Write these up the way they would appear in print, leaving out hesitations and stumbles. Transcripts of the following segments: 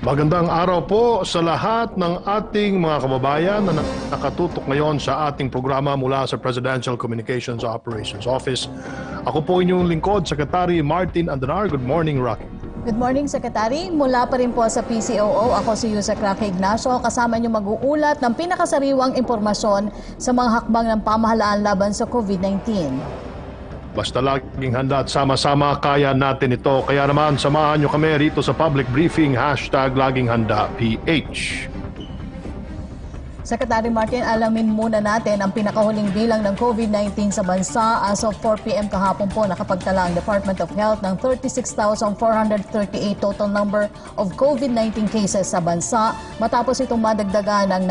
Magandang araw po sa lahat ng ating mga kababayan na nakatutok ngayon sa ating programa mula sa Presidential Communications Operations Office. Ako po inyong lingkod, Secretary Martin Andanar. Good morning, Rocky. Good morning, Secretary. Mula pa rin po sa PCOO, ako si Yusek Rocky Ignacio. Kasama niyo mag-uulat ng pinakasariwang impormasyon sa mga hakbang ng pamahalaan laban sa COVID-19. Basta laging handa at sama-sama kaya natin ito. Kaya naman samahan nyo kami rito sa public briefing, #LagingHandaPH. Secretary Martin, alamin muna natin ang pinakahuling bilang ng COVID-19 sa bansa. As of 4 p.m. kahapon po, nakapagtala ang Department of Health ng 36,438 total number of COVID-19 cases sa bansa, matapos itong madagdagan ng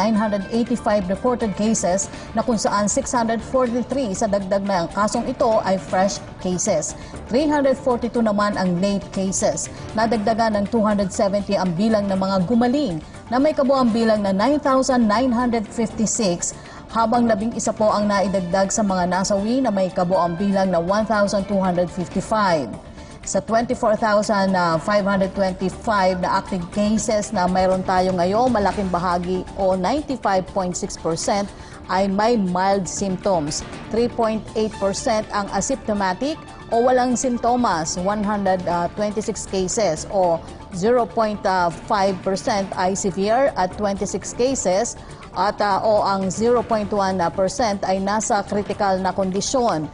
985 reported cases na kung saan 643 sa dagdag na kasong ito ay fresh cases. 342 naman ang late cases. Nadagdagan ng 270 ang bilang ng mga gumaling na may kabuang bilang na 9,956, habang 11 po ang naidagdag sa mga nasawi na may kabuang bilang na 1,255. Sa 24,525 na active cases na mayroon tayo ngayon, malaking bahagi o 95.6% ay may mild symptoms. 3.8% ang asymptomatic o walang simptomas, 126 cases o 0.5% ay severe at 26 cases at o ang 0.1% ay nasa critical na kondisyon.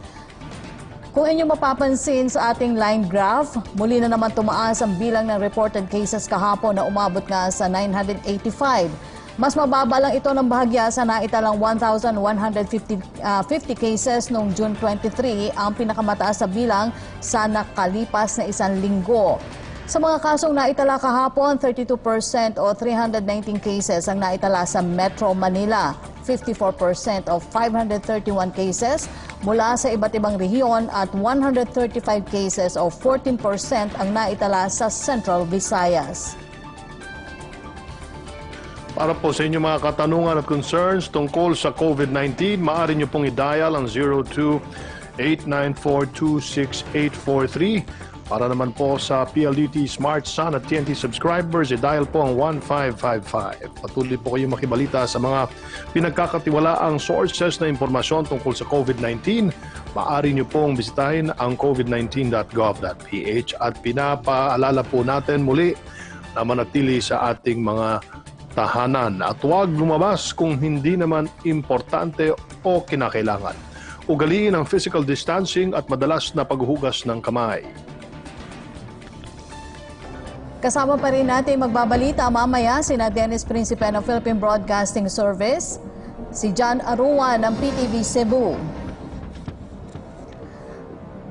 Kung inyo mapapansin sa ating line graph, muli na naman tumaas ang bilang ng reported cases kahapon na umabot nga sa 985. Mas mababa lang ito ng bahagya sa naitalang 1,150 cases noong June 23, ang pinakamataas sa bilang sa nakalipas na isang linggo. Sa mga kasong naitala kahapon, 32% o 319 cases ang naitala sa Metro Manila, 54% o 531 cases mula sa iba't ibang rehiyon at 135 cases o 14% ang naitala sa Central Visayas. Para po sa inyong mga katanungan at concerns tungkol sa COVID-19, maaari nyo pong i-dial ang 02-894-26843. Para naman po sa PLDT Smart Sun at TNT subscribers, i-dial po ang 1555. Patuloy po kayong makibalita sa mga pinagkakatiwalaang sources na impormasyon tungkol sa COVID-19. Maaari nyo pong bisitahin ang covid19.gov.ph at pinapaalala po natin muli na manatili sa ating mga tahanan at huwag lumabas kung hindi naman importante o kinakailangan. Ugaliin ang physical distancing at madalas na paghuhugas ng kamay. Kasama pa rin natin magbabalita mamaya sina Dennis Principe ng Philippine Broadcasting Service, si John Arua ng PTV Cebu.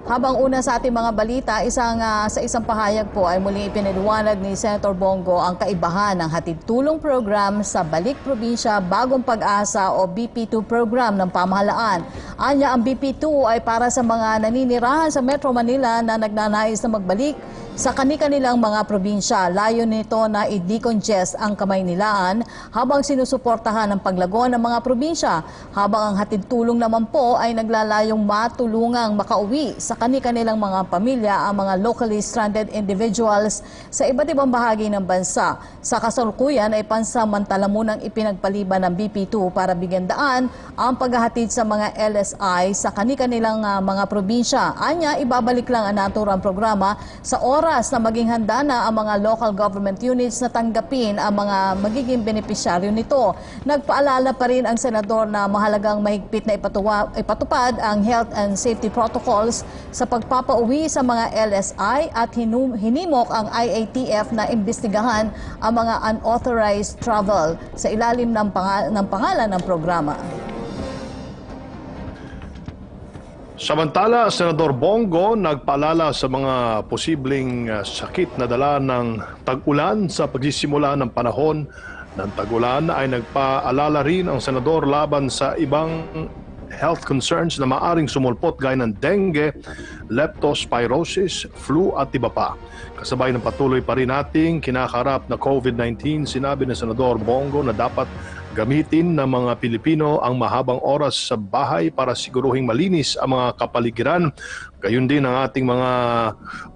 Habang una sa ating mga balita, sa isang pahayag po ay muli ipinaliwanag ni Senator Bongo ang kaibahan ng hatid tulong program sa Balik Probinsya Bagong Pag-asa o BP2 program ng pamahalaan. Anya, ang BP2 ay para sa mga naninirahan sa Metro Manila na nagnanais na magbalik sa kani-kanilang mga probinsya. Layo nito na i-decongest ang Kamaynilaan habang sinusuportahan ang paglago ng mga probinsya, habang ang hatid tulong naman po ay naglalayong matulungang makauwi sa kani-kanilang mga pamilya ang mga locally stranded individuals sa iba't ibang bahagi ng bansa. Sa kasalukuyan ay pansamantala munang ipinagpaliban ng BP2 para bigyan daan ang paghahatid sa mga LSI sa kani-kanilang mga probinsya. Anya, ibabalik lang ang naturang programa sa oras na maging handa na ang mga local government units na tanggapin ang mga magiging benepisyaryo nito. Nagpaalala pa rin ang senador na mahalagang mahigpit na ipatupad ang health and safety protocols sa pagpapauwi sa mga LSI at hinimok ang IATF na imbestigahan ang mga unauthorized travel sa ilalim ng pangalan ng programa. Samantala, Senador Bongo nagpaalala sa mga posibleng sakit na dala ng tag-ulan sa pagsisimula ng panahon ng tag-ulan. Ay nagpaalala rin ang senador laban sa ibang health concerns na maaring sumulpot gaya ng dengue, leptospirosis, flu at iba pa. Kasabay ng patuloy pa rin nating kinakarap na COVID-19, sinabi ng Senador Bongo na dapat Gamitin ng mga Pilipino ang mahabang oras sa bahay para siguruhing malinis ang mga kapaligiran. Gayon din ang ating mga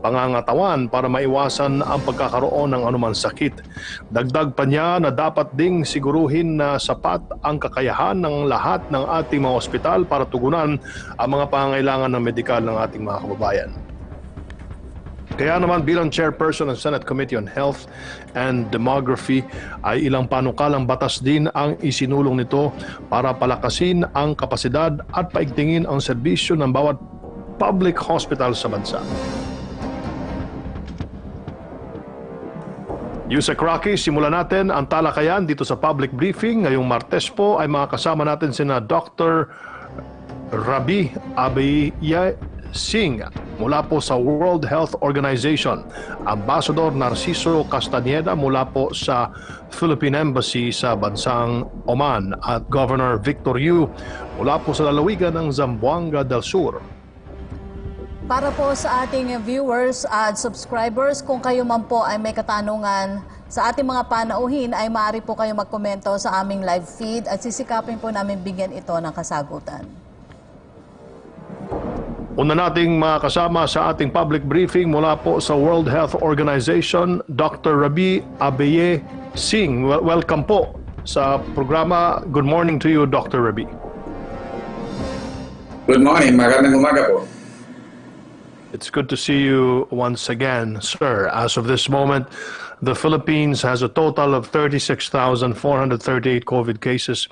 pangangatawan para maiwasan ang pagkakaroon ng anumang sakit. Dagdag pa niya na dapat ding siguruhin na sapat ang kakayahan ng lahat ng ating mga ospital para tugunan ang mga pangangailangan ng medikal ng ating mga kababayan. Kaya naman bilang chairperson ng Senate Committee on Health and Demography ay ilang panukalang batas din ang isinulong nito para palakasin ang kapasidad at paigtingin ang serbisyo ng bawat public hospital sa bansa. Yusek Rocky, simulan natin ang talakayan dito sa public briefing. Ngayong Martes po ay makakasama natin sina Dr. Rabi Abiye Singh mula po sa World Health Organization, Ambassador Narciso Castañeda mula po sa Philippine Embassy sa bansang Oman at Governor Victor Yu mula po sa lalawigan ng Zamboanga del Sur. Para po sa ating viewers at subscribers, kung kayo man po ay may katanungan sa ating mga panauhin, ay maaari po kayo magkomento sa aming live feed at sisikapin po namin bigyan ito ng kasagutan. Una nating makasama sa ating public briefing mula po sa World Health Organization, Dr. Rabi Abiye Singh. Welcome po sa programa. Good morning to you, Dr. Rabi. Good morning. Magandang umaga po. It's good to see you once again, sir. As of this moment, the Philippines has a total of 36,438 COVID cases,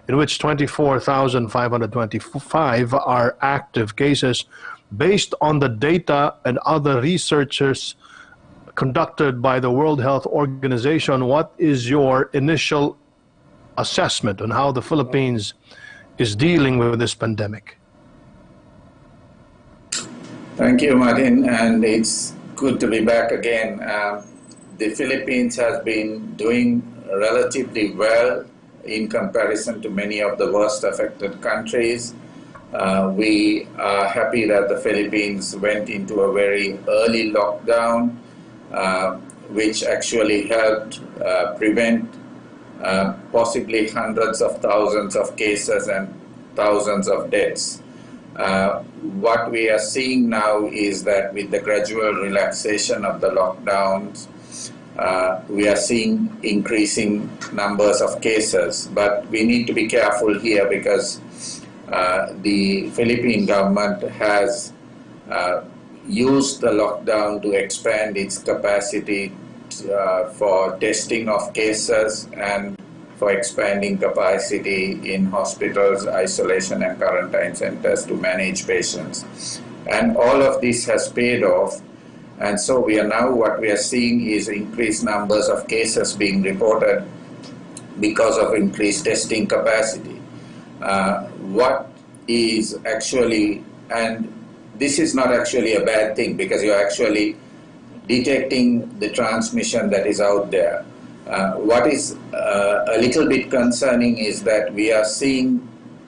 in which 24,525 are active cases. Based on the data and other researchers conducted by the World Health Organization, what is your initial assessment on how the Philippines is dealing with this pandemic? Thank you, Martin, and it's good to be back again. The Philippines has been doing relatively well in comparison to many of the worst affected countries. We are happy that the Philippines went into a very early lockdown, which actually helped prevent possibly hundreds of thousands of cases and thousands of deaths. What we are seeing now is that with the gradual relaxation of the lockdowns, we are seeing increasing numbers of cases. But we need to be careful here because the Philippine government has used the lockdown to expand its capacity for testing of cases and for expanding capacity in hospitals, isolation and quarantine centers to manage patients. And all of this has paid off. And so we are now, what we are seeing is increased numbers of cases being reported because of increased testing capacity. What is actually, and this is not actually a bad thing because you're actually detecting the transmission that is out there. What is a little bit concerning is that we are seeing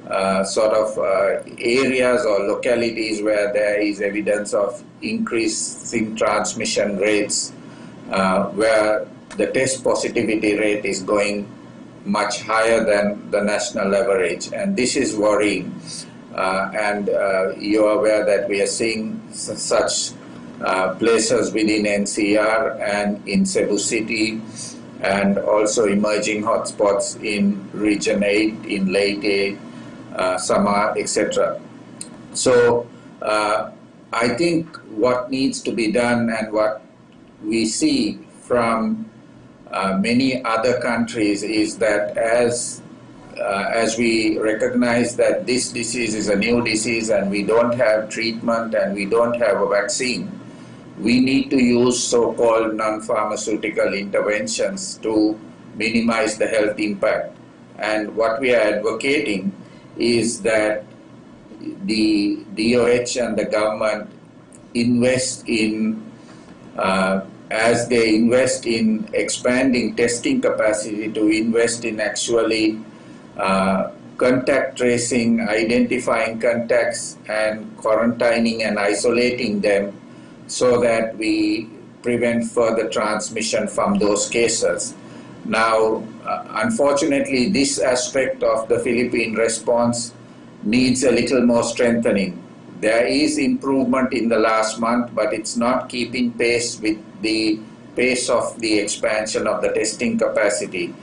areas or localities where there is evidence of increasing transmission rates, where the test positivity rate is going much higher than the national average, and this is worrying. You are aware that we are seeing such places within NCR and in Cebu City, and also emerging hotspots in Region 8, in Leyte, Samar, etc. So I think what needs to be done and what we see from many other countries is that as we recognize that this disease is a new disease and we don't have treatment and we don't have a vaccine, we need to use so-called non-pharmaceutical interventions to minimize the health impact. And what we are advocating is that the DOH and the government invest in, as they invest in expanding testing capacity, to invest in actually contact tracing, identifying contacts and quarantining and isolating them, so that we prevent further transmission from those cases. Now, unfortunately, this aspect of the Philippine response needs a little more strengthening. There is improvement in the last month, but it's not keeping pace with the pace of the expansion of the testing capacity,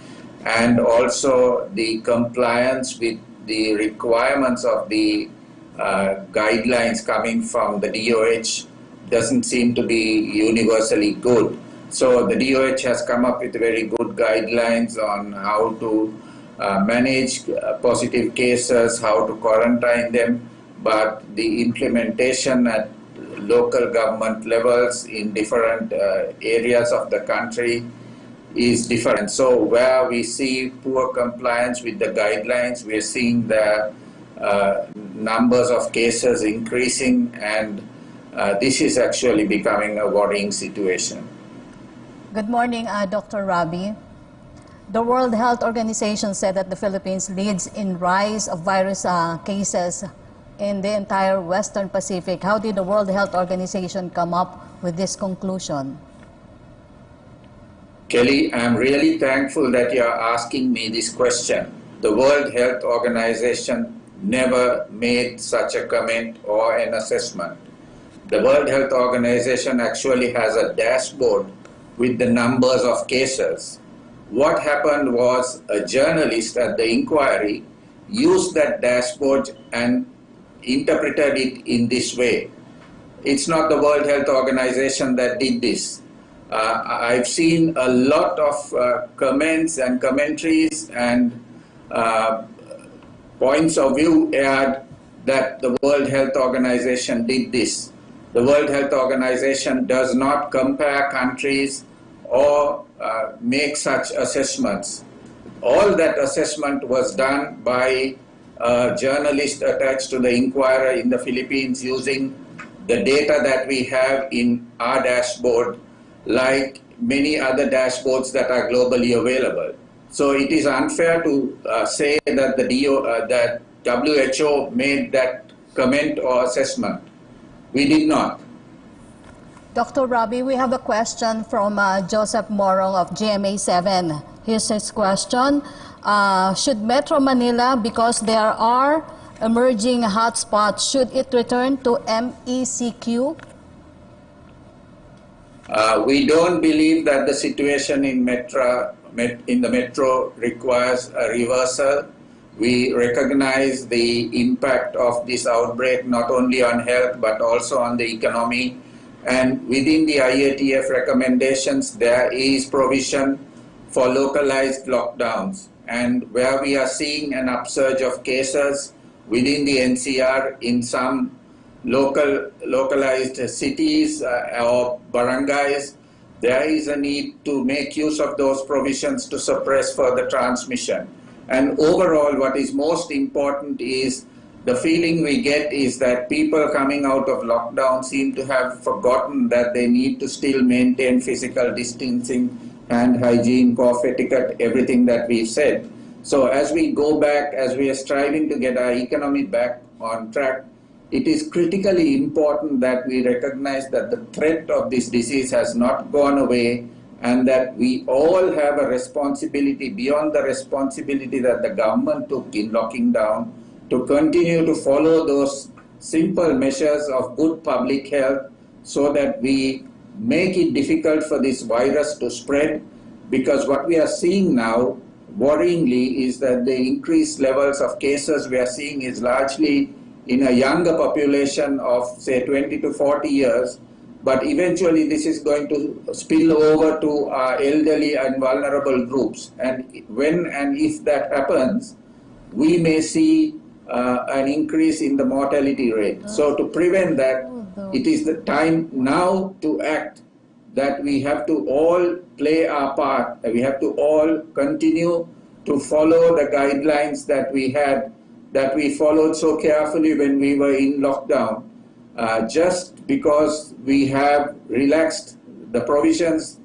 and also the compliance with the requirements of the guidelines coming from the DOH doesn't seem to be universally good. So the DOH has come up with very good guidelines on how to manage positive cases, how to quarantine them, but the implementation at local government levels in different areas of the country is different. So where we see poor compliance with the guidelines, we are seeing the numbers of cases increasing, and this is actually becoming a worrying situation. Good morning, Dr. Rabi. The World Health Organization said that the Philippines leads in rise of virus cases in the entire Western Pacific. How did the World Health Organization come up with this conclusion? Kelly, I'm really thankful that you're asking me this question. The World Health Organization never made such a comment or an assessment. The World Health Organization actually has a dashboard with the numbers of cases. What happened was a journalist at the inquiry used that dashboard and interpreted it in this way. It's not the World Health Organization that did this. I've seen a lot of comments and commentaries and points of view aired that the World Health Organization did this. The World Health Organization does not compare countries or make such assessments. All that assessment was done by a journalist attached to the Inquirer in the Philippines using the data that we have in our dashboard, like many other dashboards that are globally available. So it is unfair to say that that WHO made that comment or assessment. We did not. Dr. Rabi, we have a question from Joseph Morong of GMA7. Here's his question. Should Metro Manila, because there are emerging hotspots, should it return to MECQ? We don't believe that the situation in the metro requires a reversal. We recognize the impact of this outbreak not only on health but also on the economy. And within the IATF recommendations, there is provision for localized lockdowns. And where we are seeing an upsurge of cases within the NCR in some localized cities or barangays, there is a need to make use of those provisions to suppress further transmission. And overall, what is most important is the feeling we get is that people coming out of lockdown seem to have forgotten that they need to still maintain physical distancing, hand hygiene, cough etiquette, everything that we've said. So as we go back, as we are striving to get our economy back on track, it is critically important that we recognize that the threat of this disease has not gone away, and that we all have a responsibility beyond the responsibility that the government took in locking down to continue to follow those simple measures of good public health so that we make it difficult for this virus to spread. Because what we are seeing now, worryingly, is that the increased levels of cases we are seeing is largely in a younger population of, say, 20 to 40 years, but eventually this is going to spill over to our elderly and vulnerable groups. And when and if that happens, we may see an increase in the mortality rate. So to prevent that, it is the time now to act, that we have to all play our part. We have to all continue to follow the guidelines that we had, that we followed so carefully when we were in lockdown. Just because we have relaxed the provisions,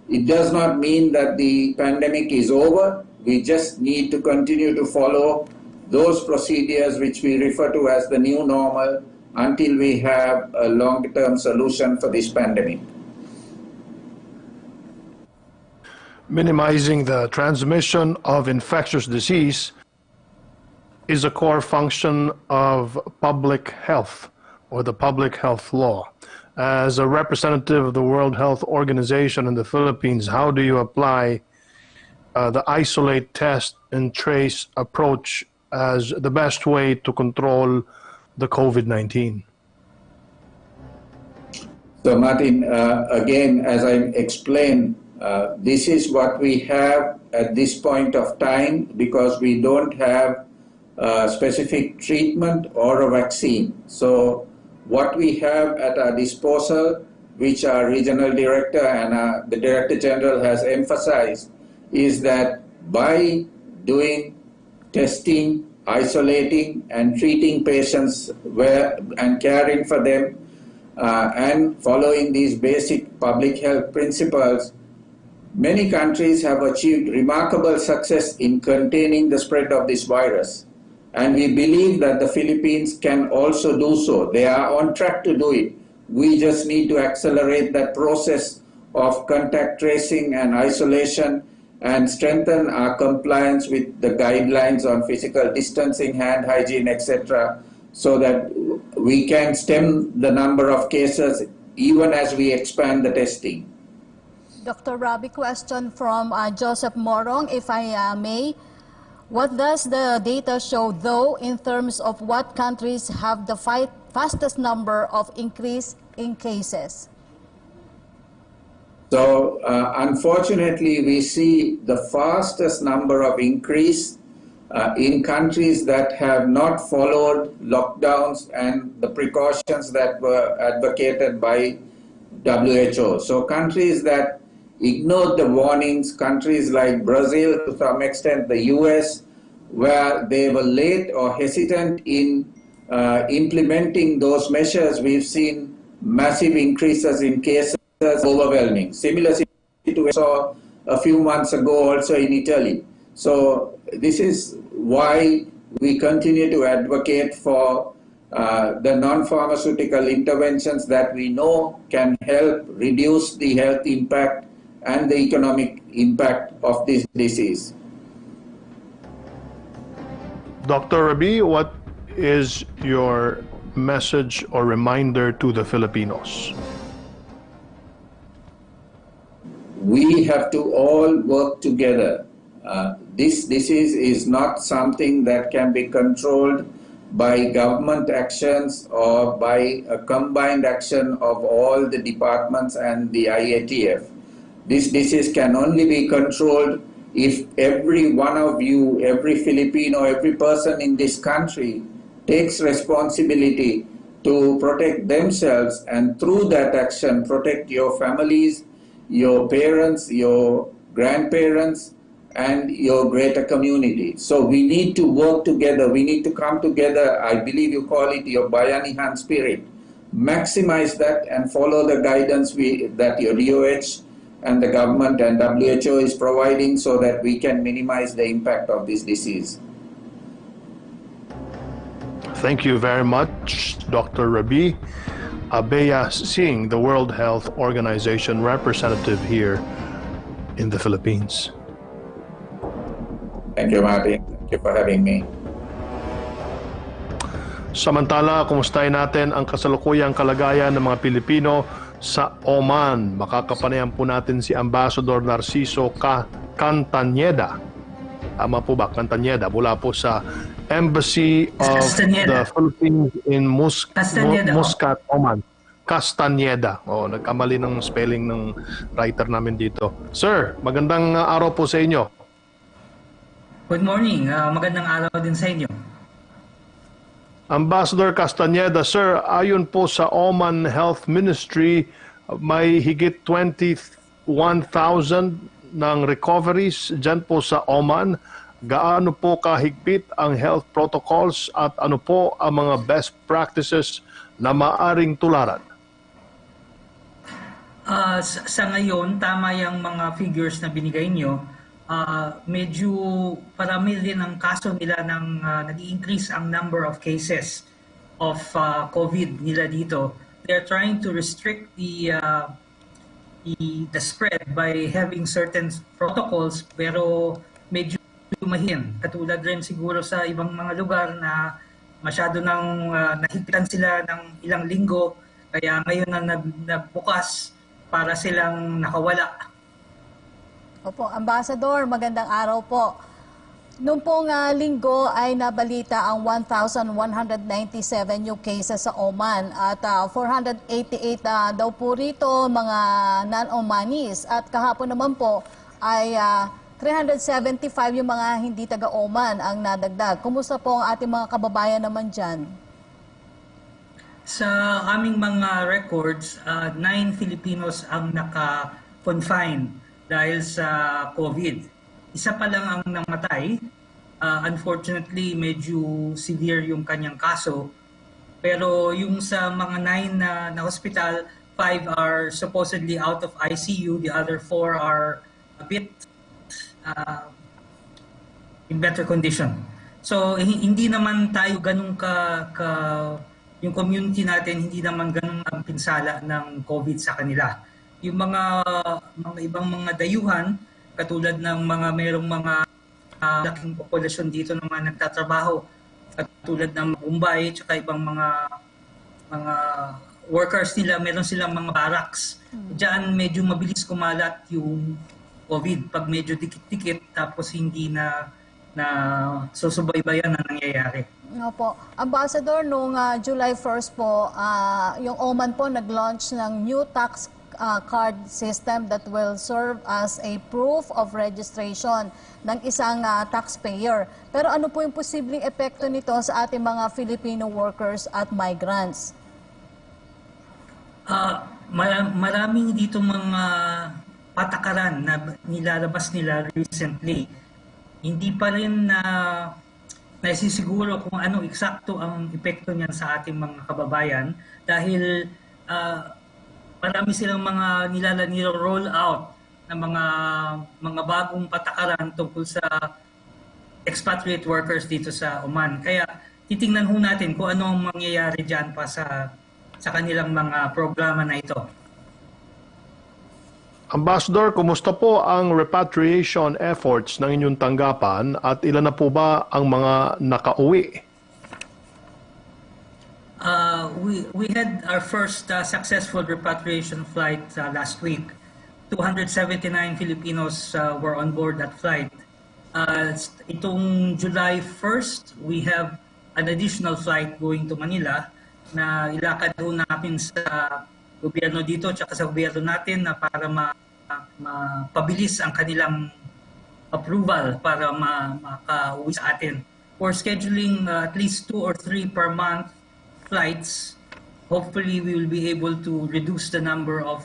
it does not mean that the pandemic is over. We just need to continue to follow those procedures which we refer to as the new normal until we have a long-term solution for this pandemic. Minimizing the transmission of infectious disease is a core function of public health or the public health law. As a representative of the World Health Organization in the Philippines, how do you apply the isolate, test, and trace approach as the best way to control the COVID-19? So Martin, again, as I explained, this is what we have at this point of time because we don't have specific treatment or a vaccine. So what we have at our disposal, which our regional director and the Director General has emphasized, is that by doing testing, isolating and treating patients and caring for them and following these basic public health principles, many countries have achieved remarkable success in containing the spread of this virus. And we believe that the Philippines can also do so. They are on track to do it. We just need to accelerate that process of contact tracing and isolation and strengthen our compliance with the guidelines on physical distancing, hand hygiene, etc., so that we can stem the number of cases even as we expand the testing. Dr. Rabi, question from Joseph Morong, if I may. What does the data show, though, in terms of what countries have the fastest number of increase in cases? So, unfortunately, we see the fastest number of increase in countries that have not followed lockdowns and the precautions that were advocated by WHO. So, countries that ignored the warnings, countries like Brazil, to some extent the US, where they were late or hesitant in implementing those measures, we've seen massive increases in cases, overwhelming. Similar situation we saw a few months ago also in Italy. So this is why we continue to advocate for the non-pharmaceutical interventions that we know can help reduce the health impact and the economic impact of this disease. Dr. Rabi, what is your message or reminder to the Filipinos? We have to all work together. This disease is not something that can be controlled by government actions or by a combined action of all the departments and the IATF. This disease can only be controlled if every one of you, every Filipino, every person in this country takes responsibility to protect themselves and through that action protect your families, your parents, your grandparents, and your greater community. So we need to work together. We need to come together. I believe you call it your Bayanihan spirit. Maximize that and follow the guidance that your DOH and the government and WHO is providing so that we can minimize the impact of this disease. Thank you very much, Dr. Rabi. Abeya Singh, the World Health Organization representative here in the Philippines. Thank you, Martin. Thank you for having me. Samantala, kumustahin natin ang kasalukuyang kalagayan ng mga Pilipino sa Oman. Makakapanayan po natin si Ambassador Narciso Cantaneda. Tama po ba? Cantaneda. Mula po sa Embassy of the Philippines in Muscat, Oman. Castaneda. Oh, nagkamali ng spelling ng writer namin dito. Sir, magandang araw po sa inyo. Good morning. Magandang araw din sa inyo. Ambassador Castaneda, sir, ayon po sa Oman Health Ministry, may higit 21,000 ng recoveries dyan po sa Oman. Gaano po kahigpit ang health protocols at ano po ang mga best practices na maaring tularan? Sa ngayon, tama yung mga figures na binigay nyo. Medyo parami din ang kaso nila ng nag-increase ang number of cases of COVID nila dito. They're trying to restrict the the spread by having certain protocols, pero medyo mahin. Katulad rin siguro sa ibang mga lugar na masyado nang nahigpitan sila ng ilang linggo, kaya ngayon na nagbukas para silang nakawala. Opo, Ambassador, magandang araw po. Noong pong linggo ay nabalita ang 1,197 new cases sa Oman at 488 daw po rito mga non-Omanis at kahapon naman po ay 375 yung mga hindi taga-Oman ang nadagdag. Kumusta po ang ating mga kababayan naman dyan? Sa aming mga records, 9 Filipinos ang naka-confine dahil sa COVID. Isa pa lang ang namatay. Unfortunately, medyo severe yung kanyang kaso. Pero yung sa mga 9 na hospital, 5 are supposedly out of ICU. The other 4 are a bit in better condition. So, hindi naman tayo ganun yung community natin, hindi naman ganun ang pinsala ng COVID sa kanila. Yung mga ibang mga dayuhan, katulad ng merong mga laking populasyon dito ng mga nagtatrabaho, katulad ng Mumbai, tsaka ibang mga workers nila, meron silang mga barracks. Diyan medyo mabilis kumalat yung COVID pag medyo dikit-dikit tapos hindi na susubaybayan na nangyayari. Opo. Ambassador, noong July 1st po, yung Oman po nag-launch ng new tax card system that will serve as a proof of registration ng isang taxpayer. Pero ano po yung posibleng epekto nito sa ating mga Filipino workers at migrants? Maraming dito mga patakaran na nilalabas nila recently. Hindi pa rin naisisiguro kung ano eksakto ang epekto niyan sa ating mga kababayan dahil marami silang mga niro-roll out na mga bagong patakaran tungkol sa expatriate workers dito sa Oman. Kaya titingnan ho natin kung ano ang mangyayari diyan pa sa kanilang mga programa na ito. Ambassador, kumusta po ang repatriation efforts ng inyong tanggapan at ilan na po ba ang mga nakauwi? We had our first successful repatriation flight last week. 279 Filipinos were on board that flight. Itong July 1st, we have an additional flight going to Manila na ilakad ho namin sa gobyerno dito at sa gobyerno natin na para mapabilis ang kanilang approval para makauwi sa atin. We're scheduling at least 2 or 3 per month flights. Hopefully, we will be able to reduce the number of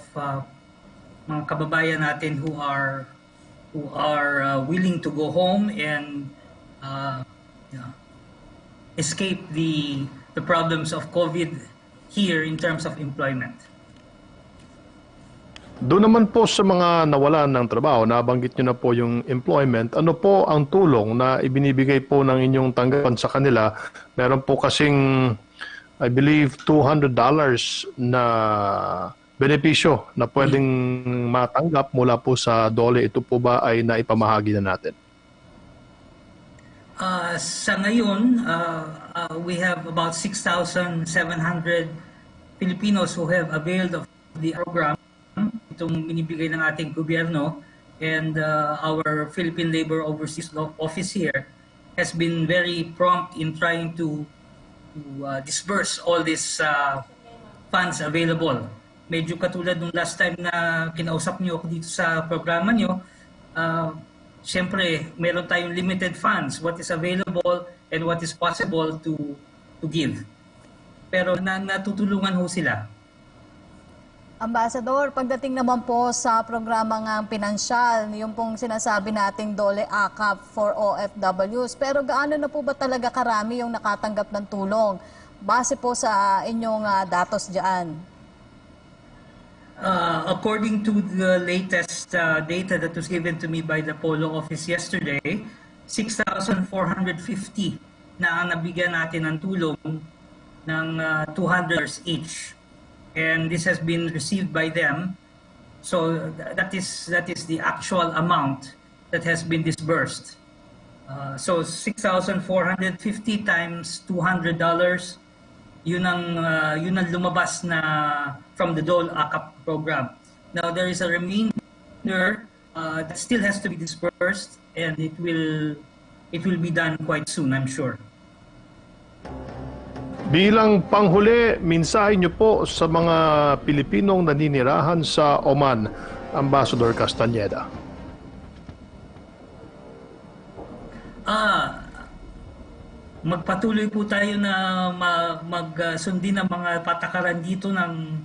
mga kababayan natin who are willing to go home and escape the problems of COVID here in terms of employment. Doon naman po sa mga nawalan ng trabaho, nabanggit nyo na po yung employment, ano po ang tulong na ibinibigay po ng inyong tanggapan sa kanila? Meron po kasing, I believe, $200 na benepisyo na pwedeng matanggap mula po sa DOLE. Ito po ba ay naipamahagi na natin? Sa ngayon, we have about 6,700 Filipinos who have availed of the program. Itong binibigay ng ating gobyerno, and our Philippine Labor Overseas Office here has been very prompt in trying to disburse all these funds available. Medyo katulad nung last time na kinausap niyo ako dito sa programa niyo, siyempre meron tayong limited funds, what is available and what is possible to give. Pero natutulungan ho sila. Ambassador, pagdating naman po sa programa ng pinansyal, yung pong sinasabi nating DOLE AKAP for OFWs, pero gaano na po ba talaga karami yung nakatanggap ng tulong? Base po sa inyong datos dyan. According to the latest data that was given to me by the Polo office yesterday, 6,450 na ang nabigyan natin ng tulong ng $200 each. And this has been received by them So that is the actual amount that has been disbursed. So 6,450 times $200, yun ang lumabas na from the Dole AKAP program. Now there is a remainder that still has to be disbursed, and it will be done quite soon, I'm sure. Bilang panghuli, mensahe niyo po sa mga Pilipinong naninirahan sa Oman, Ambassador Castañeda. Magpatuloy po tayo na magsundin ang mga patakaran dito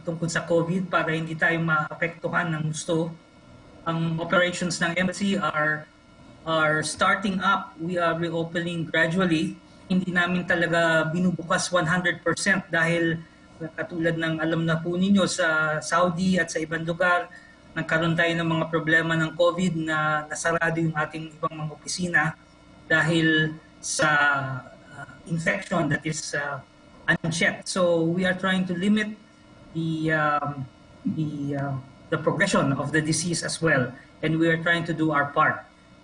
tungkol sa COVID para hindi tayo maapektuhan ng gusto. Ang operations ng embassy are starting up. We are reopening gradually. Hindi namin talaga binubukas 100% dahil katulad ng alam na po ninyo sa Saudi at sa ibang lugar, nagkaroon tayo ng mga problema ng COVID na nasarado yung ating ibang mga opisina dahil sa infection that is unchecked. So we are trying to limit the progression of the disease as well, and we are trying to do our part.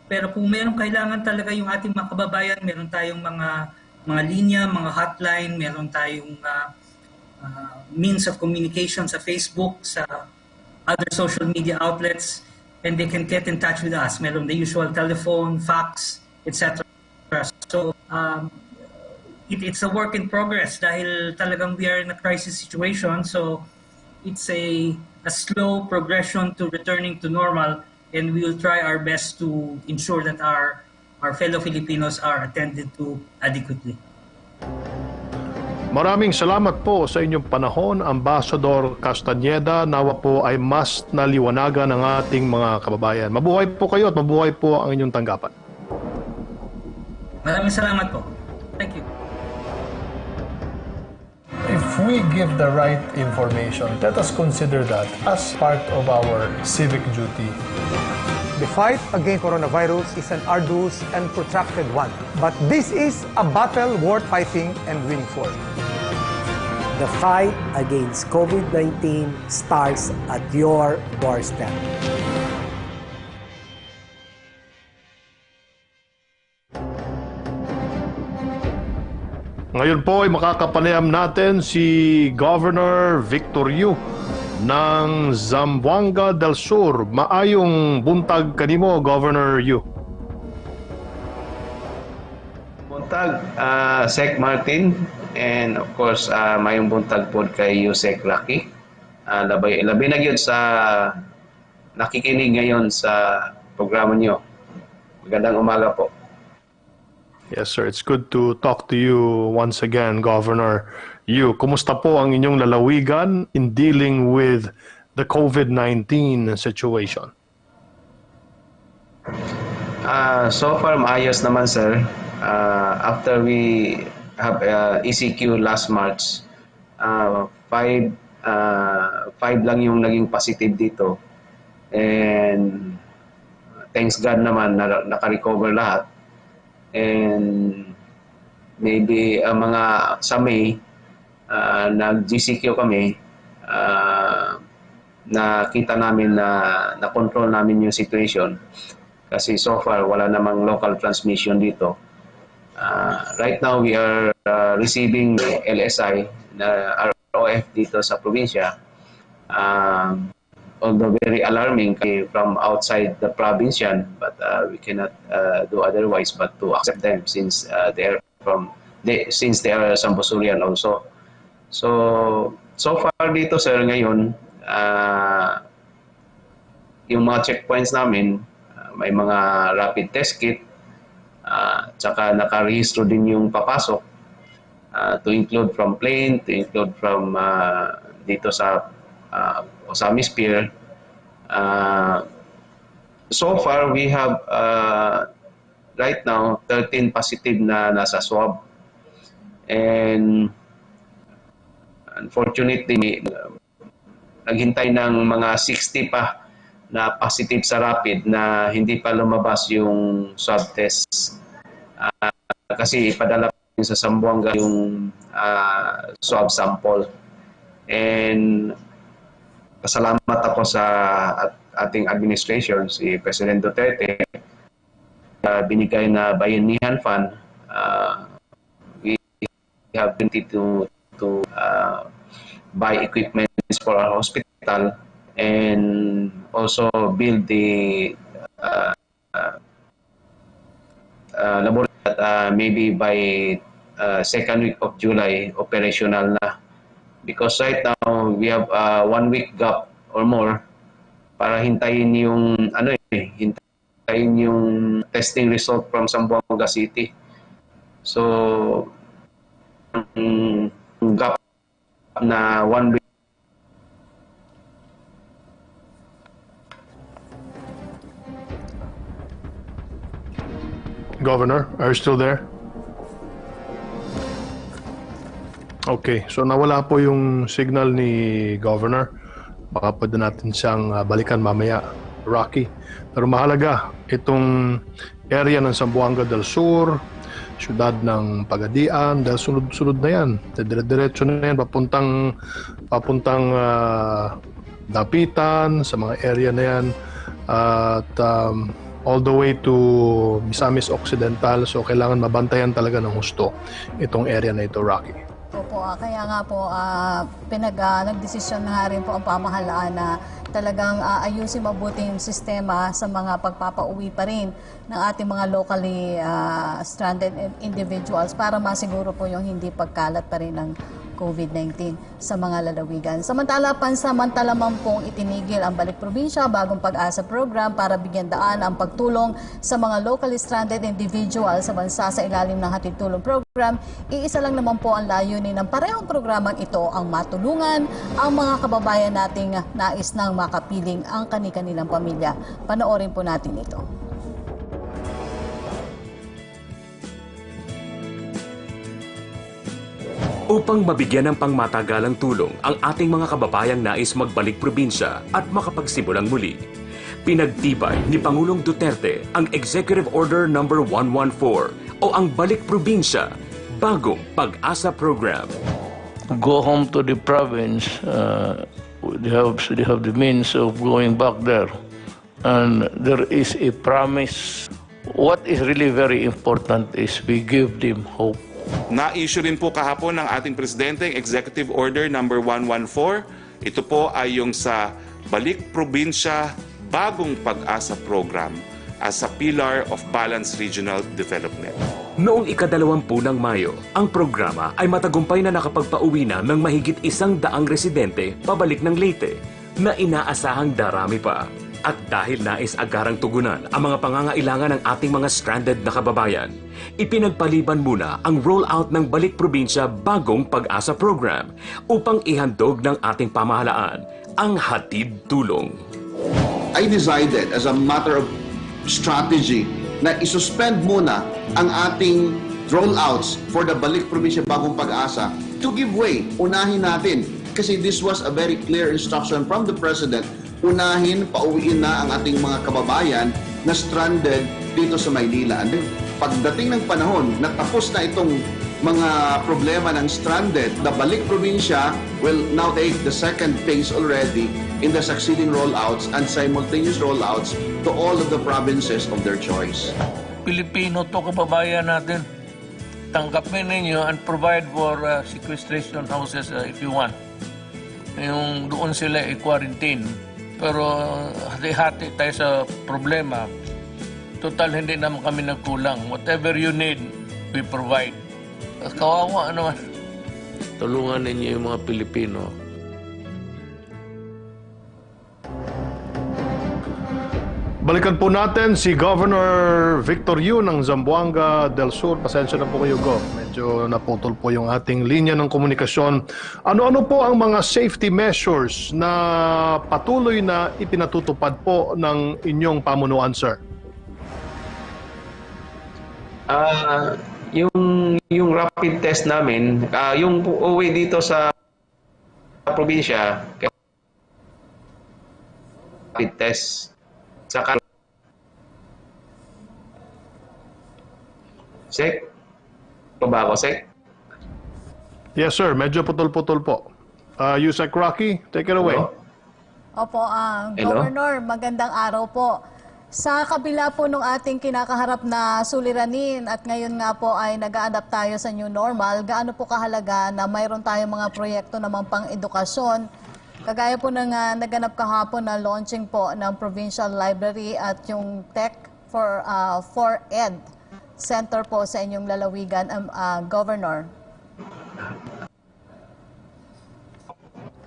Pero kung merong kailangan talaga yung ating mga kababayan, meron tayong mga linya, mga hotline, meron tayong means of communication sa Facebook, sa other social media outlets, and they can get in touch with us. Meron the usual telephone, fax, etc. So it's a work in progress dahil talagang we are in a crisis situation. So it's a slow progression to returning to normal, and we will try our best to ensure that our fellow Filipinos are attended to adequately. Maraming salamat po sa inyong panahon, Ambassador Castañeda. Nawa po ay mas naliwanagan ng ating mga kababayan. Mabuhay po kayo at mabuhay po ang inyong tanggapan. Maraming salamat po. Thank you. If we give the right information, let us consider that as part of our civic duty. The fight against coronavirus is an arduous and protracted one, but this is a battle worth fighting and winning for. The fight against COVID-19 starts at your doorstep. Ngayon po ay makakapanayam natin si Governor Victor Yu ng Zamboanga del Sur. Maayong buntag kanimo, Governor Yu. Buntag, Sec Martin, and of course, mayong buntag po kay Sec Lucky. Labi na yun sa nakikinig ngayon sa programa nyo. Magandang umaga po. Yes, sir. It's good to talk to you once again, Governor Yu. Kumusta po ang inyong lalawigan in dealing with the COVID-19 situation? So far, maayos naman, sir. After we have ECQ last March, 5 lang yung naging positive dito. And thanks God naman, naka-recover lahat. And maybe mga sa May, nag-GCQ kami, nakita namin na control namin yung situation. Kasi so far, wala namang local transmission dito. Right now, we are receiving LSI na ROF dito sa probinsya. Although very alarming from outside the Provincial, but we cannot do otherwise but to accept them since they are Sambusurian also. So far dito, sir, ngayon, yung mga checkpoints namin, may mga rapid test kit, tsaka nakarehistro din yung papasok, to include from plane, to include from dito sa Osamis Pier. So far, we have right now 13 positive na nasa swab. And unfortunately, naghintay ng mga 60 pa na positive sa rapid na hindi pa lumabas yung swab test. Kasi ipadala sa Zamboanga yung swab sample. And pasalamat ako sa ating administration, si President Duterte, binigay na bayanihan fund. We have been to buy equipments for our hospital and also build the laboratory that maybe by second week of July operational na, because right now we have 1 week gap or more para hintayin yung hintayin yung testing result from Zamboanga City. So gap na 1 week. Governor, are you still there? Okay, so nawala po yung signal ni Governor. Baka pwede natin siyang balikan mamaya, Rocky. Pero mahalaga, itong area ng Zamboanga del Sur, syudad ng Pagadian, dahil sunod-sunod na yan. Dire-diretso na yan, papuntang Dapitan, sa mga area na yan. At all the way to Misamis Occidental. So kailangan mabantayan talaga ng husto itong area na ito, Rocky. Opo, kaya nga po nagdesisyon na rin po ang pamahalaan na talagang ayusin mabuti yung sistema sa mga pagpapauwi pa rin ng ating mga locally stranded individuals para masiguro po yung hindi pagkalat pa rin ng COVID-19 sa mga lalawigan. Samantala, pansamantala man pong itinigil ang Balik Probinsya Bagong Pag-asa program para bigyan daan ang pagtulong sa mga locally stranded individuals sa bansa sa ilalim ng hatid tulong program. Iisa lang naman po ang layunin ng parehong programang ito, ang matulungan ang mga kababayan nating nais nang makapiling ang kani-kanilang pamilya. Panoorin po natin ito. Upang mabigyan ng pangmatagalang tulong ang ating mga kababayang nais magbalik probinsya at makapagsimulang muli, pinagtibay ni Pangulong Duterte ang Executive Order No. 114 o ang Balik Probinsya Bagong Pag-asa Program. Go home to the province, they have the means of going back there. And there is a promise. What is really very important is we give them hope. Na-issue rin po kahapon ng ating Presidente ang Executive Order No. 114. Ito po ay yung sa Balik Probinsya Bagong Pag-asa Program as a pillar of balanced regional development. Noong ika-20 ng Mayo, ang programa ay matagumpay na nakapagpauwi na ng mahigit 100 residente pabalik ng Leyte na inaasahang darami pa. At dahil nais agarang tugunan ang mga pangangailangan ng ating mga stranded na kababayan, ipinagpaliban muna ang rollout ng Balik Probinsya Bagong Pag-asa Program upang ihandog ng ating pamahalaan ang hatid tulong. I decided as a matter of strategy na isuspend muna ang ating rollouts for the Balik Probinsya Bagong Pag-asa to give way. Unahin natin kasi this was a very clear instruction from the President. Unahin, pauwiin na ang ating mga kababayan na stranded dito sa Maynila. And pagdating ng panahon na tapos na itong mga problema ng stranded, the Balik Probinsya will now take the second phase already in the succeeding rollouts and simultaneous rollouts to all of the provinces of their choice. Pilipino to kababayan natin. Tanggapin ninyo and provide for sequestration houses if you want. Yung doon sila i-quarantine. Pero hati-hati tayo sa problema. Total, hindi naman kami nagkulang. Whatever you need, we provide. Kawawa naman. Tulungan ninyo yung mga Pilipino. Balikan po natin si Governor Victor Yu ng Zamboanga del Sur. Pasensya na po kayo, Gov. Medyo naputol po yung ating linya ng komunikasyon. Ano-ano po ang mga safety measures na patuloy na ipinatutupad po ng inyong pamunuan, sir? Yung rapid test namin, yung uwi dito sa probinsya, rapid test. Saka Sek? Pa ba ako, Sek? Yes, sir. Medyo putol-putol po. Yusek Rocky, take it away. Opo, Hello? Governor, magandang araw po. Sa kabila po nung ating kinakaharap na suliranin at ngayon nga po ay nag-a-adapt tayo sa new normal, gaano po kahalaga na mayroon tayong mga proyekto naman pang edukasyon? Kagaya po ng naganap kahapon na launching po ng Provincial Library at yung Tech for Ed Center po sa inyong lalawigan, Governor.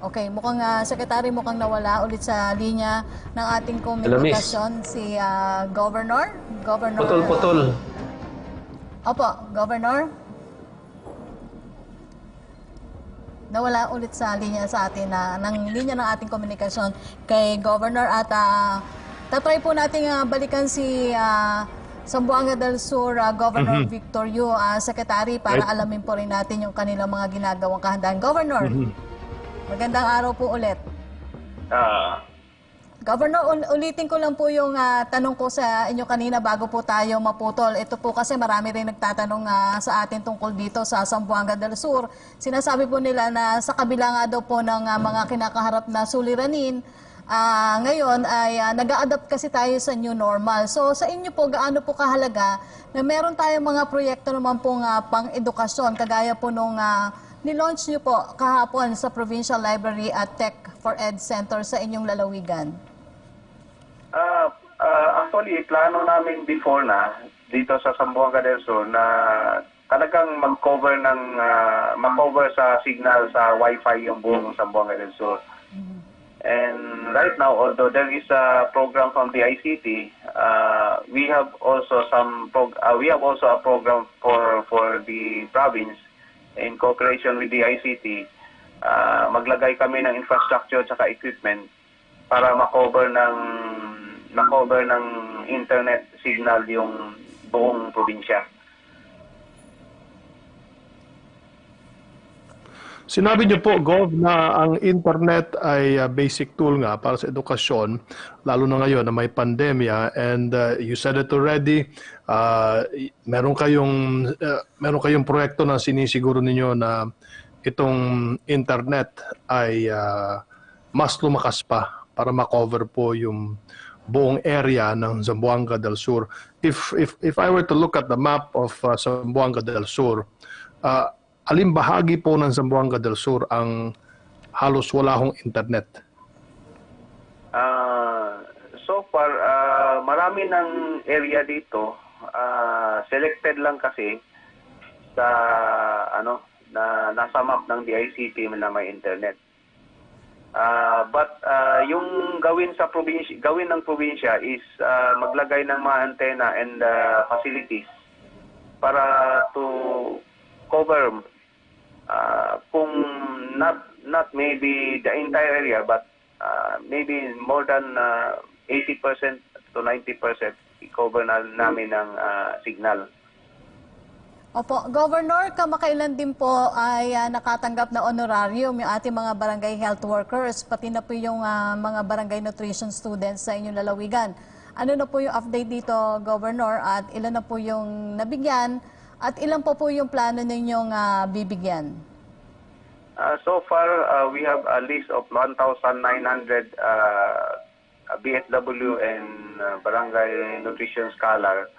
Okay, mukhang Secretary mukhang nawala ulit sa linya ng ating komunikasyon si Governor. Putol-putol. Opo, Governor. Nawala ulit sa linya sa atin ng linya ng ating komunikasyon kay Governor at tatry po nating balikan si Zamboanga del Sur Governor Victor Yu, Secretary, para alamin po rin natin yung kanilang mga ginagawang kahandaan. Governor. Magandang araw po ulit. Governor, ulitin ko lang po yung tanong ko sa inyo kanina bago po tayo maputol. Ito po kasi marami rin nagtatanong sa atin tungkol dito sa Zamboanga del Sur. Sinasabi po nila na sa kabila nga daw po ng mga kinakaharap na suliranin, ngayon ay nag-a-adapt kasi tayo sa new normal. So sa inyo po, gaano po kahalaga na meron tayong mga proyekto naman pong pang-edukasyon, kagaya po nung nilaunch niyo po kahapon sa Provincial Library at Tech for Ed Center sa inyong lalawigan? Actually, plano namin before na dito sa Zamboanga del Sur na talagang mag-cover sa signal sa Wi-Fi yung buong Zamboanga del Sur. And right now, although there is a program from the ICT, we have also a program for the province. In cooperation with the ICT, maglagay kami ng infrastructure at equipment para makover ng internet signal yung buong probinsya. Sinabi niyo po, Gov, na ang internet ay basic tool nga para sa edukasyon, lalo na ngayon na may pandemya, and you said it already, meron kayong proyekto na sinisiguro ninyo na itong internet ay mas lumakas pa para makover po yung buong area ng Zamboanga del Sur. If I were to look at the map of Zamboanga del Sur, alin bahagi po ng Zamboanga del Sur ang halos wala hong internet? So far, marami ng area dito. Selected lang kasi sa na nasa map ng DICT na may internet. But yung gawin ng probinsya is maglagay ng mga antena and facilities para to cover kung not maybe the entire area, but maybe more than 80% to 90% i-cover namin ng signal. Opo, Governor, kamakailan din po ay nakatanggap na honorarium yung ating mga barangay health workers, pati na po yung mga barangay nutrition students sa inyong lalawigan. Ano na po yung update dito, Governor, at ilan na po yung nabigyan? At ilan po yung plano ninyong bibigyan? So far, we have a list of 1,900 BSW and barangay nutrition scholar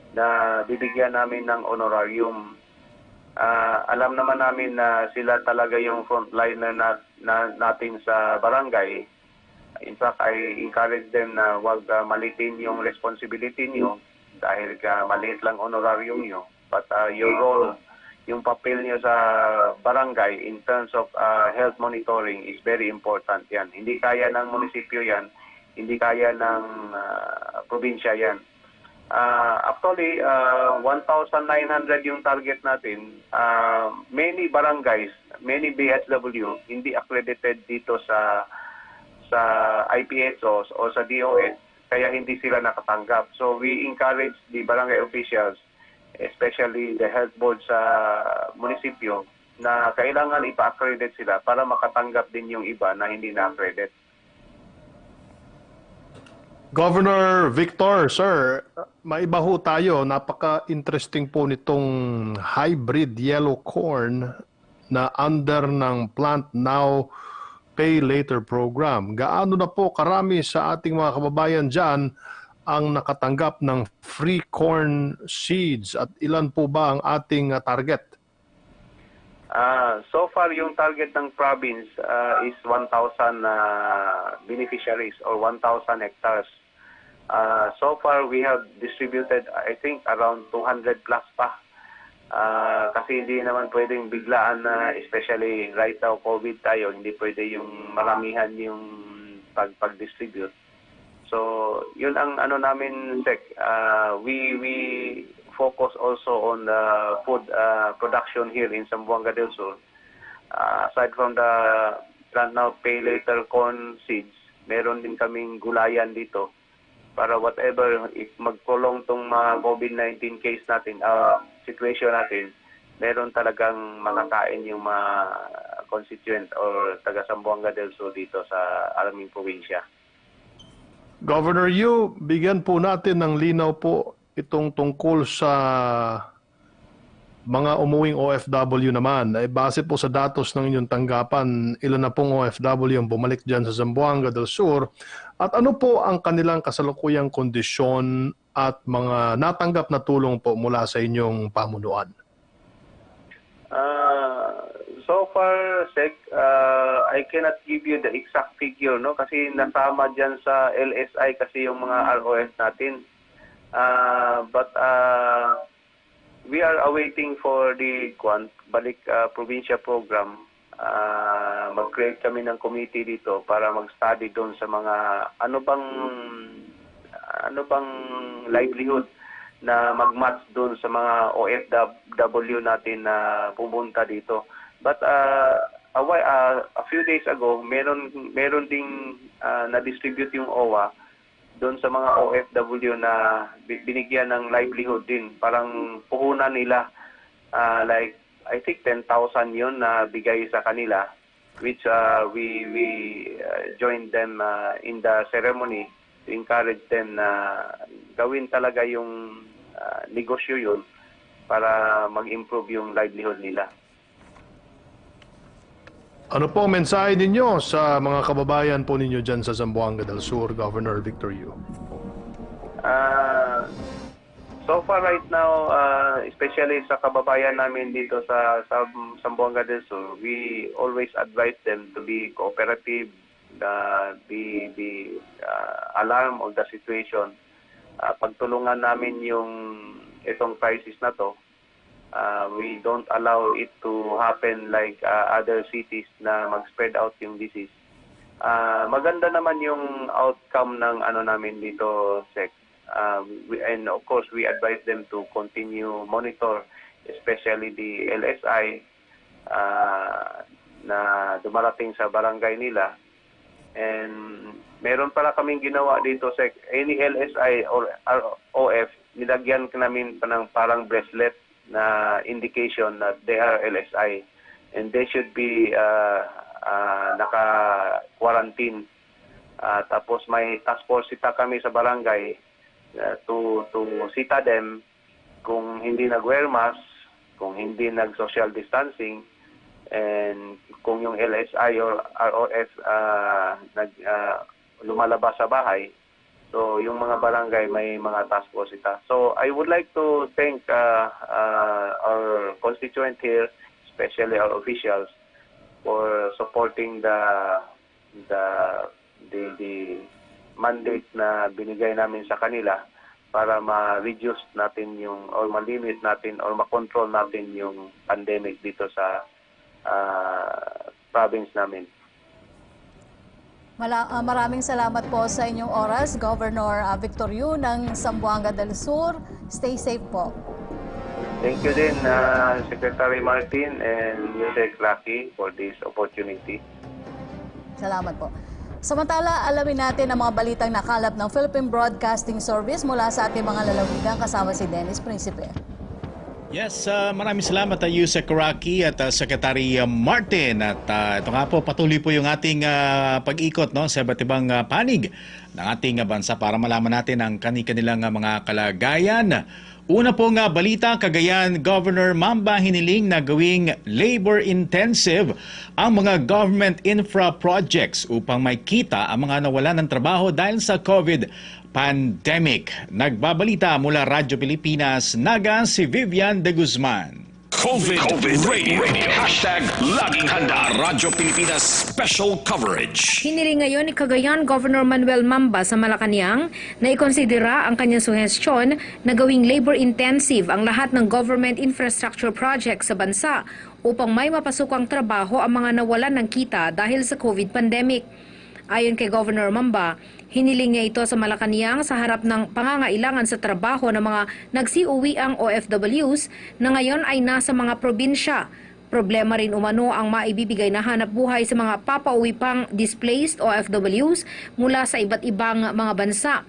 na bibigyan namin ng honorarium. Alam naman namin na sila talaga yung frontliner natin sa barangay. In fact, I encourage them na huwag malitin yung responsibility niyo dahil maliit lang honorarium niyo. But your role, yung papel niyo sa barangay in terms of health monitoring is very important yan. Hindi kaya ng munisipyo yan, hindi kaya ng probinsya yan. Actually, 1,900 yung target natin. Many barangays, many BSW, hindi accredited dito sa IPSOs o sa DOS, kaya hindi sila nakatanggap. So we encourage the barangay officials, especially the health board sa munisipyo, na kailangan ipa-accredit sila para makatanggap din yung iba na hindi na-accredit. Governor Victor, sir, maiba ho tayo. Napaka-interesting po nitong hybrid yellow corn na under ng Plant Now Pay Later program. Gaano na po karami sa ating mga kababayan dyan ang nakatanggap ng free corn seeds at ilan po ba ang ating target? So far, yung target ng province is 1,000 beneficiaries or 1,000 hectares. So far, we have distributed, I think, around 200 plus pa. Kasi hindi naman pwedeng biglaan na, especially right now, COVID tayo, hindi pwede yung maramihan yung pag-distribute. So, yun ang ano namin, Sec. We focus also on the food production here in Zamboanga del Sur. Aside from the plant now pay later corn seeds, meron din kaming gulayan dito para whatever, if mag-prolong tong mga COVID-19 case natin, situation natin, meron talagang makakain yung mga constituent or taga Zamboanga del Sur dito sa aming probinsya. Governor Yu, bigyan po natin ng linaw po itong tungkol sa mga umuwing OFW naman. Ay base po sa datos ng inyong tanggapan, ilan na pong OFW ang bumalik dyan sa Zamboanga del Sur at ano po ang kanilang kasalukuyang kondisyon at mga natanggap na tulong po mula sa inyong pamunuan? So far, Sec, I cannot give you the exact figure, no? Kasi nasama dyan sa LSI kasi yung mga ROF natin. But we are awaiting for the Balik Probinsya program. Mag-create kami ng committee dito para mag-study doon sa mga ano bang livelihood na mag-match doon sa mga OFW natin na pumunta dito. But a few days ago, meron ding na-distribute yung OWA doon sa mga OFW na binigyan ng livelihood din. Parang puhunan nila, like, I think 10,000 yun na bigay sa kanila, which we joined them in the ceremony to encourage them na gawin talaga yung negosyo yun para mag-improve yung livelihood nila. Ano po ang mensahe ninyo sa mga kababayan po ninyo dyan sa Zamboanga del Sur, Governor Victor Yu? So far right now, especially sa kababayan namin dito sa Zamboanga del Sur, we always advise them to be cooperative, be alarm of the situation. Pagtulungan namin yung itong crisis na to. We don't allow it to happen like other cities na mag-spread out yung disease. Maganda naman yung outcome ng ano namin dito, Sec. And of course, we advise them to continue monitor, especially the LSI na dumarating sa barangay nila. And meron pala kaming ginawa dito, Sec. Any LSI or OF, nilagyan namin pa ng parang bracelet na indication that they are LSI and they should be naka-quarantine. Tapos may task force sita kami sa barangay to sita them kung hindi nag-wear mask, kung hindi nag-social distancing, and kung yung LSI or ROF lumalabas sa bahay. So, yung mga barangay, may mga task force ita. So, I would like to thank our constituent here, especially our officials, for supporting the mandate na binigay namin sa kanila para ma-reduce natin yung, or ma-limit natin, or ma-control natin yung pandemic dito sa province namin. Maraming salamat po sa inyong oras, Governor Victor Yu ng Zamboanga del Sur. Stay safe po. Thank you din, Secretary Martin and Yusek Lucky for this opportunity. Salamat po. Samantala, alamin natin ang mga balitang nakalap ng Philippine Broadcasting Service mula sa ating mga lalawigan kasama si Dennis Principe. Yes, maraming salamat Yusek Rocky at Secretary Martin. At ito nga po, patuloy po yung ating pag-ikot sa iba't ibang panig ng ating bansa para malaman natin ang kanilang mga kalagayan Una po nga balita, Cagayan Governor Mamba hiniling na gawing labor-intensive ang mga government infra projects upang may kita ang mga nawalan ng trabaho dahil sa COVID pandemic. Nagbabalita mula Radyo Pilipinas, Naga, si Vivian de Guzman. COVID Radio. Hashtag Laging Handa. Radyo Pilipinas Special Coverage. Hiniling ngayon ni Cagayan Governor Manuel Mamba sa Malacanang na ikonsidera ang kanyang suhestyon na gawing labor-intensive ang lahat ng government infrastructure projects sa bansa upang may mapasukang trabaho ang mga nawalan ng kita dahil sa COVID pandemic. Ayon kay Governor Mamba, hiniling niya ito sa Malacanang sa harap ng pangangailangan sa trabaho ng mga nagsiuwiang OFWs na ngayon ay nasa mga probinsya. Problema rin umano ang maibibigay na hanap buhay sa mga papauwi pang displaced OFWs mula sa iba't ibang mga bansa.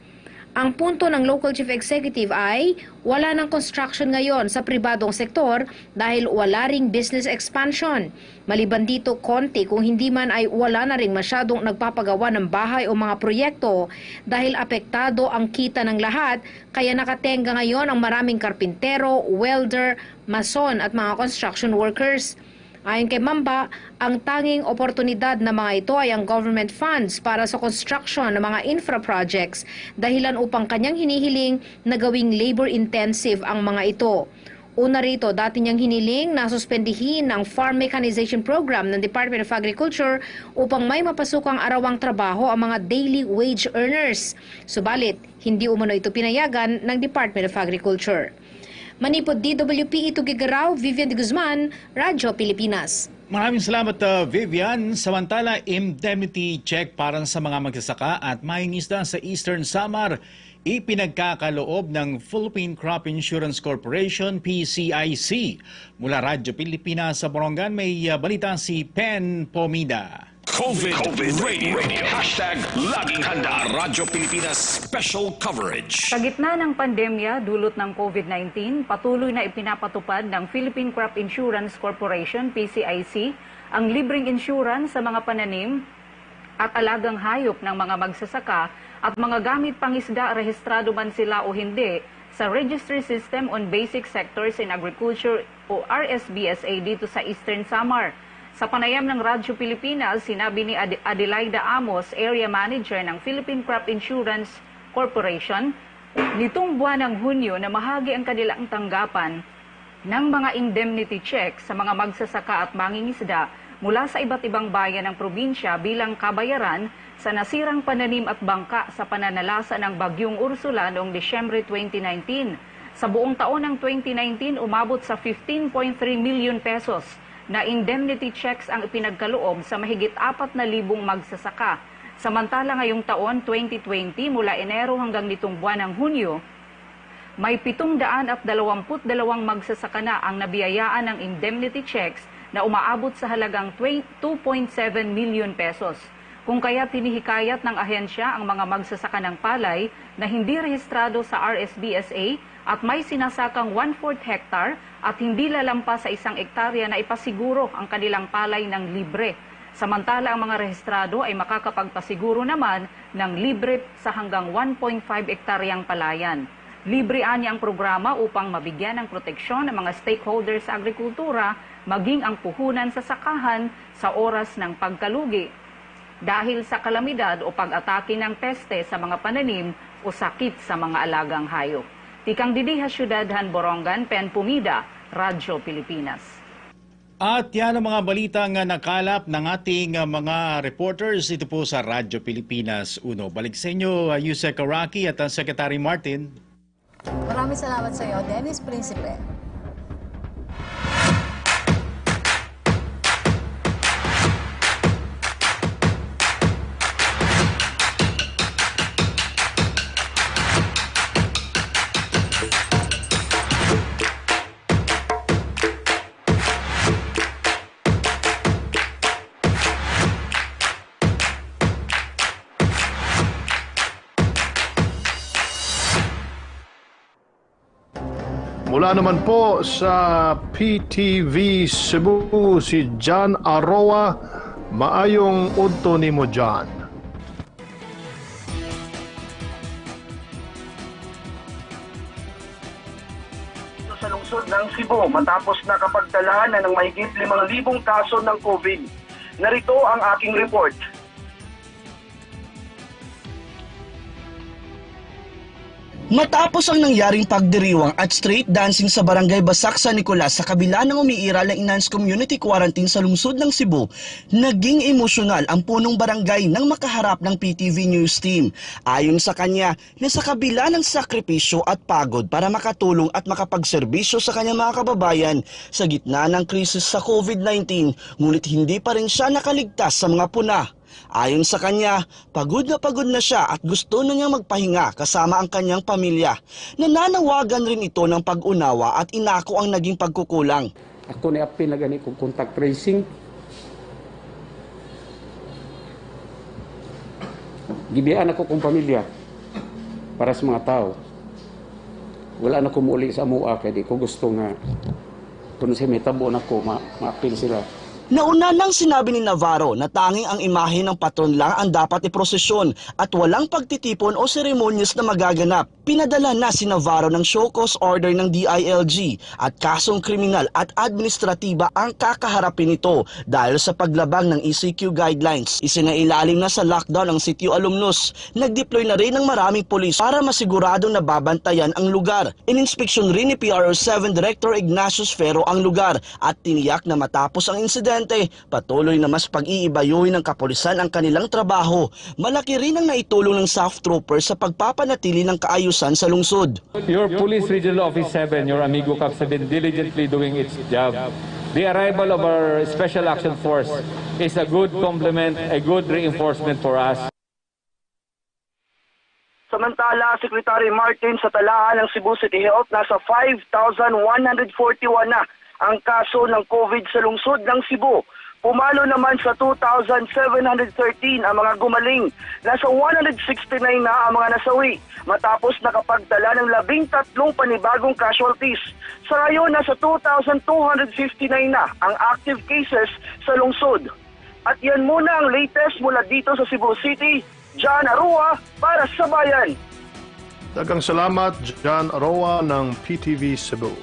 Ang punto ng Local Chief Executive ay wala ng construction ngayon sa pribadong sektor dahil wala ring business expansion. Maliban dito konti kung hindi man ay wala na ring masyadong nagpapagawa ng bahay o mga proyekto dahil apektado ang kita ng lahat kaya nakatenga ngayon ang maraming karpintero, welder, mason at mga construction workers. Ayon kay Mamba, ang tanging oportunidad na mga ito ay ang government funds para sa construction ng mga infra projects dahilan upang kanyang hinihiling na gawing labor-intensive ang mga ito. Una rito, dati niyang hiniling na suspendihin ang farm mechanization program ng Department of Agriculture upang may mapasukang arawang trabaho ang mga daily wage earners. Subalit, hindi umano ito pinayagan ng Department of Agriculture. Manipod DWP Tugigaraw, Vivian de Guzman, Radyo Pilipinas. Maraming salamat, Vivian. Samantala, indemnity check para sa mga magsasaka at mangingisda sa Eastern Samar ipinagkakaloob ng Philippine Crop Insurance Corporation, PCIC. Mula Radyo Pilipinas sa Borongan, may balita si Pen Pomida. COVID Radio. Hashtag Laging Handa. Radyo Pilipinas Special Coverage. Sa gitna ng pandemya dulot ng COVID-19, patuloy na ipinapatupad ng Philippine Crop Insurance Corporation, PCIC, ang libreng insurance sa mga pananim at alagang hayop ng mga magsasaka at mga gamit pangisda rehistrado man sila o hindi sa Registry System on Basic Sectors in Agriculture o RSBSA dito sa Eastern Samar. Sa panayam ng Radyo Pilipinas, sinabi ni Adelaida Amos, Area Manager ng Philippine Crop Insurance Corporation, nitong buwan ng Hunyo na mahagi ang kanilang tanggapan ng mga indemnity checks sa mga magsasaka at mangingisda mula sa iba't ibang bayan ng probinsya bilang kabayaran sa nasirang pananim at bangka sa pananalasa ng Bagyong Ursula noong Disyembre 2019. Sa buong taon ng 2019, umabot sa 15.3 million pesos na indemnity checks ang ipinagkaloob sa mahigit 4,000 magsasaka. Samantala ngayong taon, 2020, mula Enero hanggang nitong buwan ng Hunyo, may 722 magsasaka na ang nabiyayaan ng indemnity checks na umaabot sa halagang 2.7 million pesos. Kung kaya tinihikayat ng ahensya ang mga magsasaka ng palay na hindi rehistrado sa RSBSA at may sinasakang 1/4 hectare at hindi lalampas sa 1 hektarya na ipasiguro ang kanilang palay ng libre. Samantala ang mga rehistrado ay makakapagpasiguro naman ng libre sa hanggang 1.5 hektaryang palayan. Libre anya ang programa upang mabigyan ng proteksyon ng mga stakeholders sa agrikultura maging ang puhunan sa sakahan sa oras ng pagkalugi dahil sa kalamidad o pag-atake ng peste sa mga pananim o sakit sa mga alagang hayop. Tikang Didiha, Syudadhan, Borongan, Pen Pumida, Radyo Pilipinas. At yan ang mga balita nga nakalap ng ating mga reporters. Ito po sa Radyo Pilipinas Uno. Balik sa inyo, Yusek Araki at Secretary Martin. Maraming salamat sa iyo, Dennis Principe. Mula naman po sa PTV Cebu, si John Aroa. Maayong udto nimo, John. sa lungsod ng Cebu matapos nakapagtala na ng mahigit 5,000 kaso ng COVID. Narito ang aking report. Matapos ang nangyaring pagdiriwang at street dancing sa Barangay Basak sa Nicolas sa kabila ng umiiral na enhanced community quarantine sa lungsod ng Cebu, naging emosyonal ang punong barangay nang makaharap ng PTV News team. Ayon sa kanya, na sa kabila ng sakripisyo at pagod para makatulong at makapagserbisyo sa kanyang mga kababayan sa gitna ng krisis sa COVID-19, ngunit hindi pa rin siya nakaligtas sa mga puna. Ayon sa kanya, pagod na siya at gusto na niyang magpahinga kasama ang kanyang pamilya. Nananawagan rin ito ng pag-unawa at inako ang naging pagkukulang. Ako na apil na gani kong contact tracing. Gibiyaan ako kong pamilya para sa mga tao. Wala na ko muli sa mua kaya di ko gusto nga kung siya may tabo na ko, ma-apil sila. Nauna nang sinabi ni Navarro na tanging ang imahe ng patron lang ang dapat iprosesyon at walang pagtitipon o seremonyas na magaganap. Pinadala na si Navarro ng show cause order ng DILG at kasong kriminal at administratiba ang kakaharapin nito dahil sa paglabag ng ECQ guidelines. Isinailalim na sa lockdown ang sitio alumnus. Nag-deploy na rin ng maraming pulis para masiguradong nababantayan ang lugar. Ininspeksyon rin ni PRO7 Director Ignatius Ferro ang lugar at tiniyak na matapos ang insidente, patuloy na mas pag-iibayuhin ng kapulisan ang kanilang trabaho. Malaki rin ang naitulong ng SAF troopers sa pagpapanatili ng kaayusan sa lungsod. Your Police Regional Office 7, your Amigo Caps have been diligently doing its job. The arrival of our Special Action Force is a good complement, a good reinforcement for us. Samantala, Secretary Martin sa talaan ng Cebu City Health, nasa 5,141 na ang kaso ng COVID sa lungsod ng Cebu. Pumalo naman sa 2,713 ang mga gumaling. Nasa 169 na ang mga nasawi matapos nakapagdala ng 13 panibagong casualties. Sa ngayon, nasa 2,259 na ang active cases sa lungsod. At yan muna ang latest mula dito sa Cebu City. John Arua para sa Bayan. Dagang salamat, John Arua ng PTV Cebu.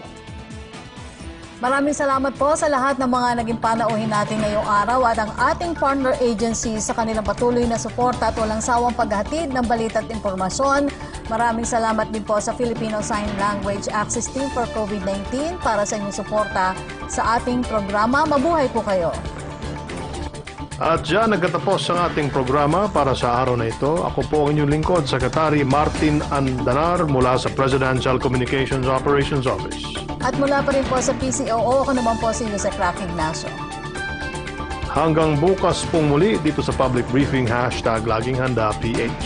Maraming salamat po sa lahat ng mga naging panauhin natin ngayong araw at ang ating partner agency sa kanilang patuloy na suporta at walang sawang paghatid ng balita at impormasyon. Maraming salamat din po sa Filipino Sign Language Access Team for COVID-19 para sa inyong suporta sa ating programa. Mabuhay po kayo! At dyan nagtatapos ang ating programa para sa araw na ito. Ako po ang inyong lingkod, Secretary Martin Andanar mula sa Presidential Communications Operations Office. At mula pa rin po sa PCOO, ako naman po si Jose Crack Ignacio. Hanggang bukas pong muli dito sa Public Briefing, #LagingHandaPH.